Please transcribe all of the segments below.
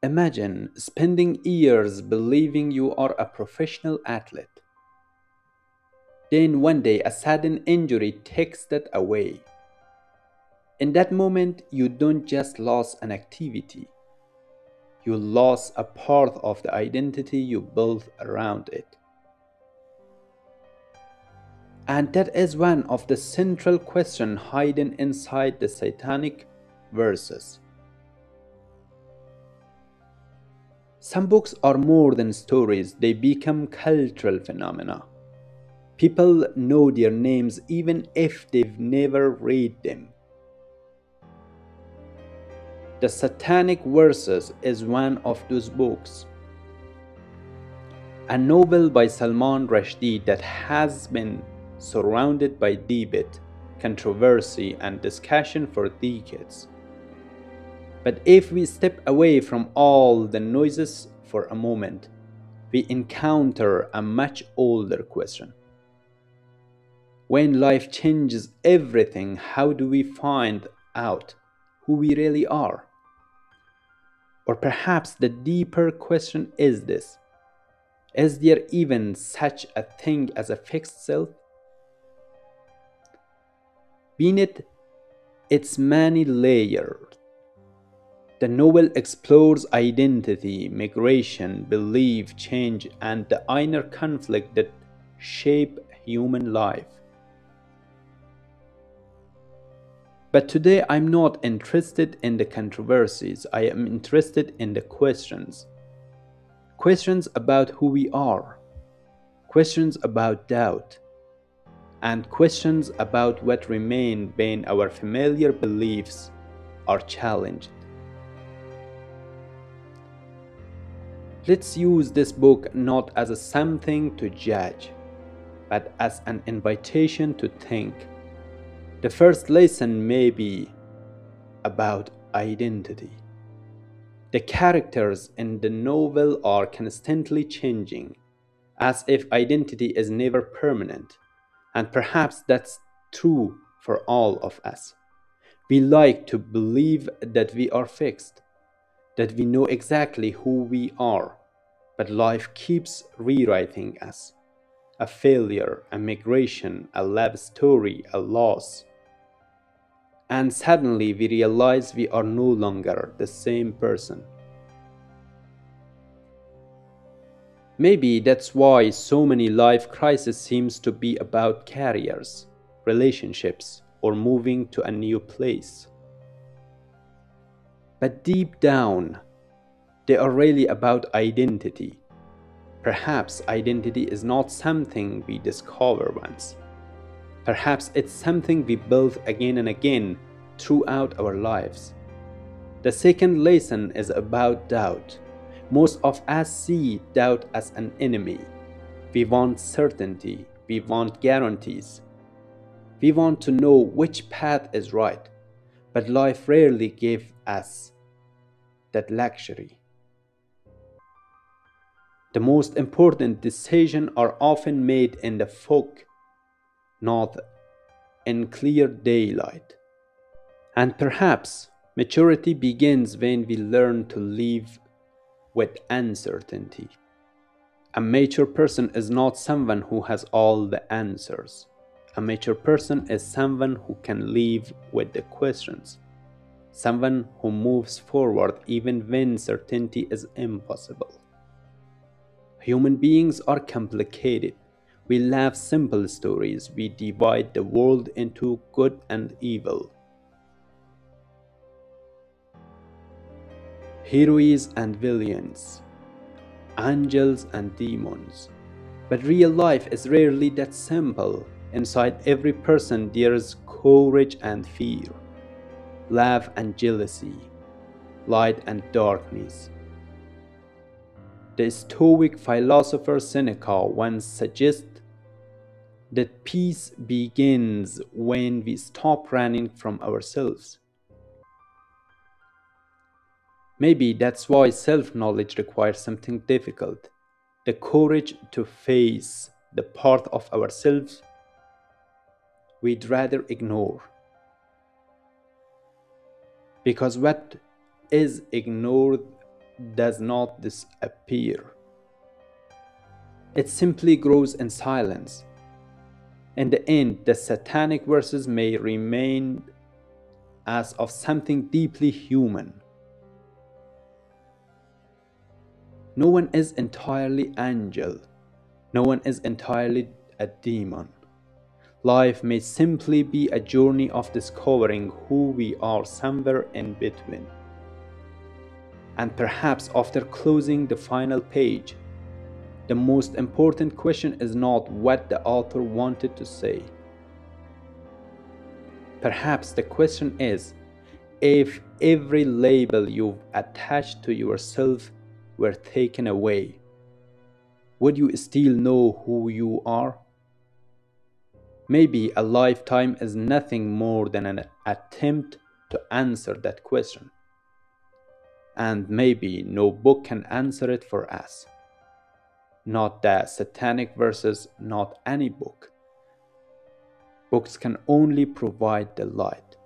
Imagine spending years believing you are a professional athlete. Then one day a sudden injury takes that away. In that moment, you don't just lose an activity, you lose a part of the identity you built around it. And that is one of the central questions hidden inside the Satanic Verses. Some books are more than stories, they become cultural phenomena. People know their names even if they've never read them. The Satanic Verses is one of those books. A novel by Salman Rushdie that has been surrounded by debate, controversy, and discussion for decades. But if we step away from all the noises for a moment, we encounter a much older question. When life changes everything, how do we find out who we really are? Or perhaps the deeper question is this: is there even such a thing as a fixed self? Beneath its many layers, the novel explores identity, migration, belief, change, and the inner conflict that shape human life. But today I'm not interested in the controversies, I am interested in the questions. Questions about who we are, questions about doubt, and questions about what remain when our familiar beliefs are challenged. Let's use this book not as a something to judge, but as an invitation to think. The first lesson may be about identity. The characters in the novel are constantly changing, as if identity is never permanent, and perhaps that's true for all of us. We like to believe that we are fixed, that we know exactly who we are, but life keeps rewriting us. A failure, a migration, a love story, a loss. And suddenly we realize we are no longer the same person. Maybe that's why so many life crises seems to be about careers, relationships, or moving to a new place. But deep down, they are really about identity. Perhaps identity is not something we discover once. Perhaps it's something we build again and again throughout our lives. The second lesson is about doubt. Most of us see doubt as an enemy. We want certainty, we want guarantees. We want to know which path is right, but life rarely gives us that luxury. The most important decisions are often made in the fog, not in clear daylight. And perhaps maturity begins when we learn to live with uncertainty. A mature person is not someone who has all the answers. A mature person is someone who can live with the questions. Someone who moves forward even when certainty is impossible. Human beings are complicated. We love simple stories. We divide the world into good and evil, heroes and villains, angels and demons. But real life is rarely that simple. Inside every person there is courage and fear, love and jealousy, light and darkness. The Stoic philosopher Seneca once suggested that peace begins when we stop running from ourselves. Maybe that's why self-knowledge requires something difficult, the courage to face the part of ourselves we'd rather ignore. Because what is ignored does not disappear. It simply grows in silence. In the end, the Satanic Verses may remain as of something deeply human. No one is entirely angel. No one is entirely a demon. Life may simply be a journey of discovering who we are somewhere in between. And perhaps after closing the final page, the most important question is not what the author wanted to say. Perhaps the question is, if every label you've attached to yourself were taken away, would you still know who you are? Maybe a lifetime is nothing more than an attempt to answer that question. And maybe no book can answer it for us. Not the Satanic Verses, not any book. Books can only provide the light.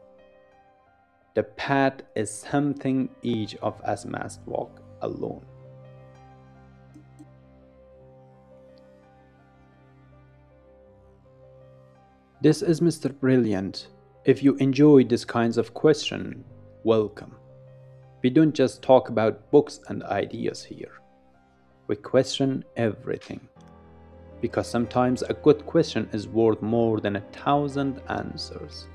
The path is something each of us must walk alone. This is Mr. Brilliant. If you enjoy these kinds of questions, welcome. We don't just talk about books and ideas here. We question everything. Because sometimes a good question is worth more than 1,000 answers.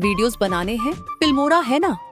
Videos बनाने हैं, Filmora है ना।